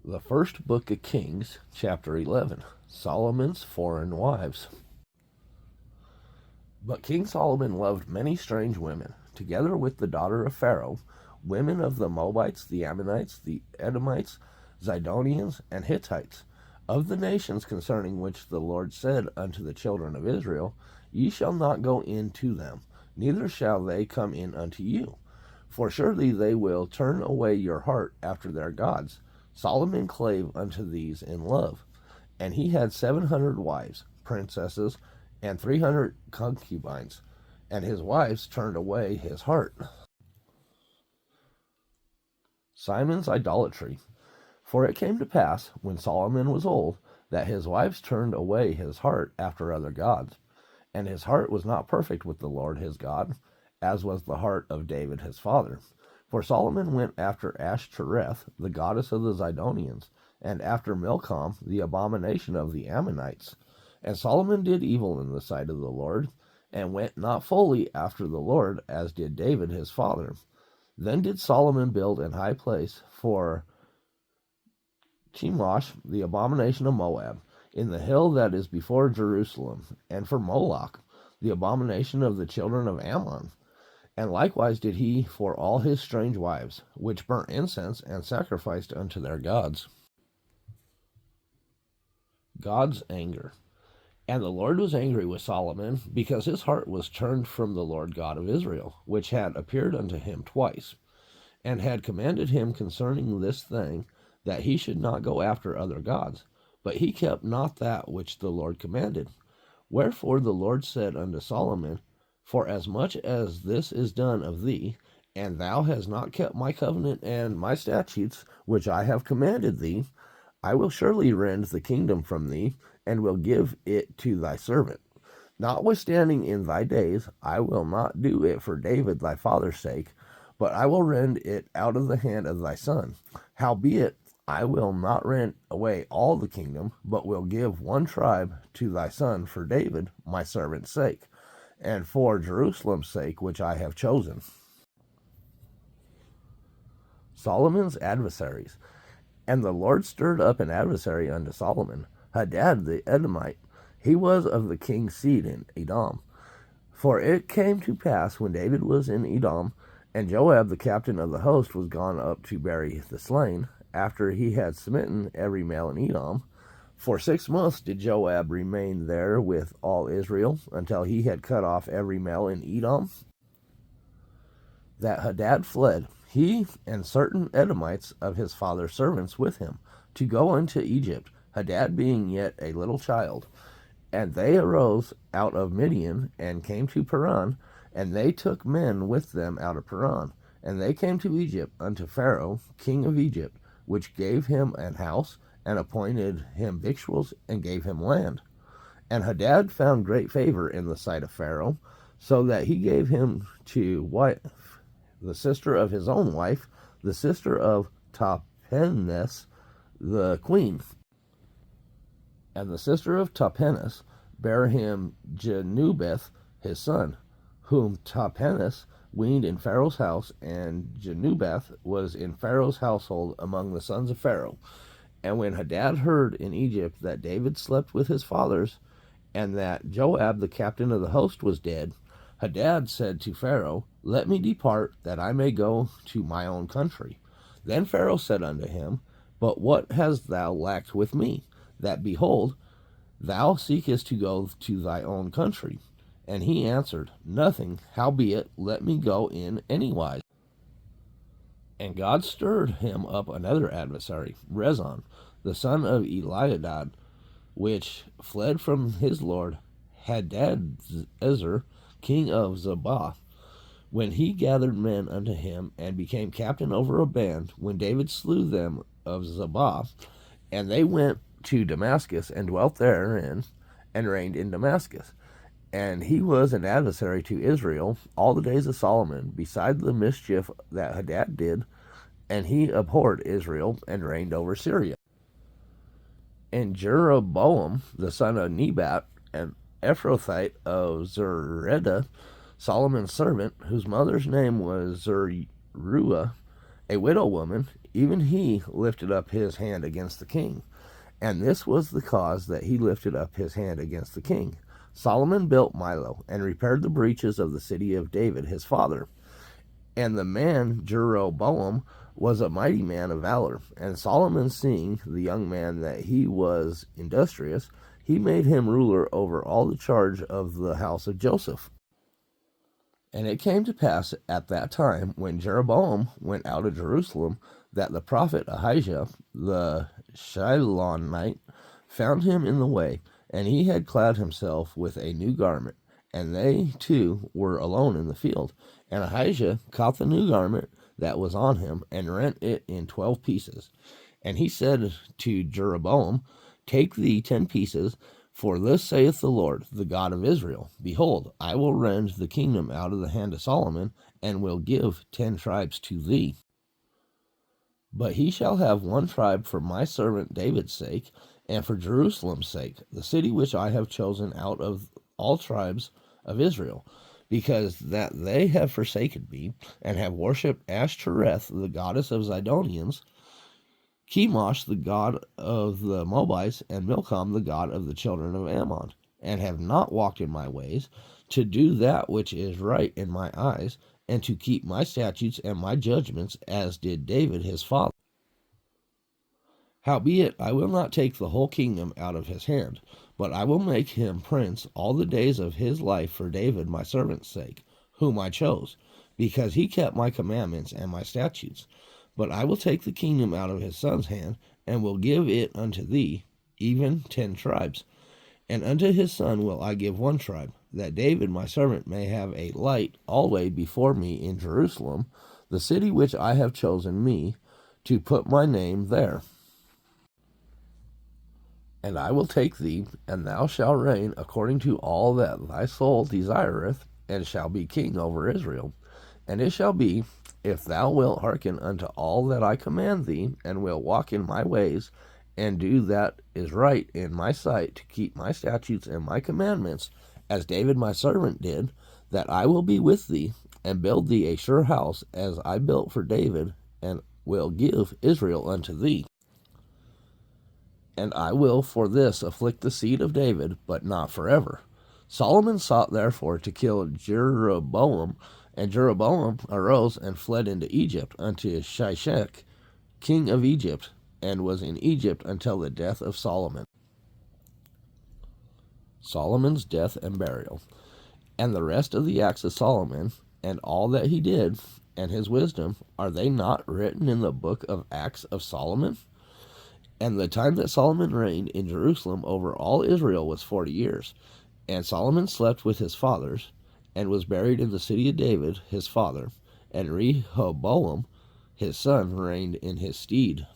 The first book of Kings, chapter 11, Solomon's foreign wives. But King Solomon loved many strange women, together with the daughter of Pharaoh, women of the Moabites, the Ammonites, the Edomites, Zidonians, and Hittites, of the nations concerning which the Lord said unto the children of Israel, Ye shall not go in to them, neither shall they come in unto you. For surely they will turn away your heart after their gods. Solomon clave unto these in love, and he had 700 wives, princesses, and 300 concubines, and his wives turned away his heart. Simon's idolatry. For it came to pass, when Solomon was old, that his wives turned away his heart after other gods, and his heart was not perfect with the Lord his God, as was the heart of David his father. For Solomon went after Ashtoreth, the goddess of the Zidonians, and after Milcom, the abomination of the Ammonites. And Solomon did evil in the sight of the Lord, and went not fully after the Lord, as did David his father. Then did Solomon build an high place for Chemosh, the abomination of Moab, in the hill that is before Jerusalem, and for Moloch, the abomination of the children of Ammon. And likewise did he for all his strange wives, which burnt incense and sacrificed unto their gods. God's anger. And the Lord was angry with Solomon, because his heart was turned from the Lord God of Israel, which had appeared unto him twice, and had commanded him concerning this thing, that he should not go after other gods. But he kept not that which the Lord commanded. Wherefore the Lord said unto Solomon, For as much as this is done of thee, and thou hast not kept my covenant and my statutes, which I have commanded thee, I will surely rend the kingdom from thee, and will give it to thy servant. Notwithstanding in thy days, I will not do it for David thy father's sake, but I will rend it out of the hand of thy son. Howbeit, I will not rend away all the kingdom, but will give one tribe to thy son for David my servant's sake, and for Jerusalem's sake which I have chosen. Solomon's adversaries. And the Lord stirred up an adversary unto Solomon, Hadad the Edomite. He was of the king's seed in Edom. For it came to pass, when David was in Edom, and Joab the captain of the host was gone up to bury the slain, after he had smitten every male in Edom, for 6 months did Joab remain there with all Israel, until he had cut off every male in Edom, that Hadad fled, he and certain Edomites of his father's servants with him, to go unto Egypt, Hadad being yet a little child. And they arose out of Midian, and came to Paran, and they took men with them out of Paran. And they came to Egypt unto Pharaoh, king of Egypt, which gave him an house, and appointed him victuals, and gave him land. And Hadad found great favor in the sight of Pharaoh, so that he gave him to wife the sister of his own wife, the sister of Tahpenes the queen. And the sister of Tahpenes bare him Genubeth his son, whom Tahpenes weaned in Pharaoh's house, and Genubeth was in Pharaoh's household among the sons of Pharaoh. And when Hadad heard in Egypt that David slept with his fathers, and that Joab the captain of the host was dead, Hadad said to Pharaoh, Let me depart, that I may go to my own country. Then Pharaoh said unto him, But what hast thou lacked with me, that, behold, thou seekest to go to thy own country? And he answered, Nothing, howbeit, let me go in anywise. And God stirred him up another adversary, Rezon, the son of Eliadad, which fled from his lord Hadadezer, king of Zobah, when he gathered men unto him, and became captain over a band, when David slew them of Zobah. And they went to Damascus, and dwelt therein, and reigned in Damascus. And he was an adversary to Israel all the days of Solomon, beside the mischief that Hadad did, and he abhorred Israel, and reigned over Syria. And Jeroboam, the son of Nebat, an Ephrathite of Zeredah, Solomon's servant, whose mother's name was Zeruiah, A widow woman, even he lifted up his hand against the king. And this was the cause that he lifted up his hand against the king. Solomon built Milo and repaired the breaches of the city of David his father. And the man Jeroboam was a mighty man of valor. And Solomon, seeing the young man that he was industrious, he made him ruler over all the charge of the house of Joseph. And it came to pass at that time, when Jeroboam went out of Jerusalem, that the prophet Ahijah the Shilonite found him in the way, and he had clad himself with a new garment, and they two were alone in the field. And Ahijah caught the new garment that was on him, and rent it in 12 pieces. And he said to Jeroboam, Take thee 10 pieces, for thus saith the Lord, the God of Israel, Behold, I will rend the kingdom out of the hand of Solomon, and will give 10 tribes to thee. But he shall have 1 tribe for my servant David's sake, and for Jerusalem's sake, the city which I have chosen out of all tribes of Israel, because that they have forsaken me, and have worshipped Ashtoreth, the goddess of Zidonians, Chemosh, the god of the Moabites, and Milcom, the god of the children of Ammon, and have not walked in my ways, to do that which is right in my eyes, and to keep my statutes and my judgments, as did David his father. Howbeit, I will not take the whole kingdom out of his hand, but I will make him prince all the days of his life for David my servant's sake, whom I chose, because he kept my commandments and my statutes. But I will take the kingdom out of his son's hand, and will give it unto thee, even 10 tribes. And unto his son will I give 1 tribe, that David my servant may have a light always before me in Jerusalem, the city which I have chosen me, to put my name there. And I will take thee, and thou shalt reign according to all that thy soul desireth, and shall be king over Israel. And it shall be, if thou wilt hearken unto all that I command thee, and wilt walk in my ways, and do that is right in my sight, to keep my statutes and my commandments, as David my servant did, that I will be with thee, and build thee a sure house, as I built for David, and will give Israel unto thee. And I will for this afflict the seed of David, but not forever. Solomon sought therefore to kill Jeroboam, and Jeroboam arose and fled into Egypt unto Shishak, king of Egypt, and was in Egypt until the death of Solomon. Solomon's death and burial. And the rest of the acts of Solomon, and all that he did, and his wisdom, are they not written in the book of Acts of Solomon? And the time that Solomon reigned in Jerusalem over all Israel was 40 years. And Solomon slept with his fathers, and was buried in the city of David his father, and Rehoboam his son reigned in his stead.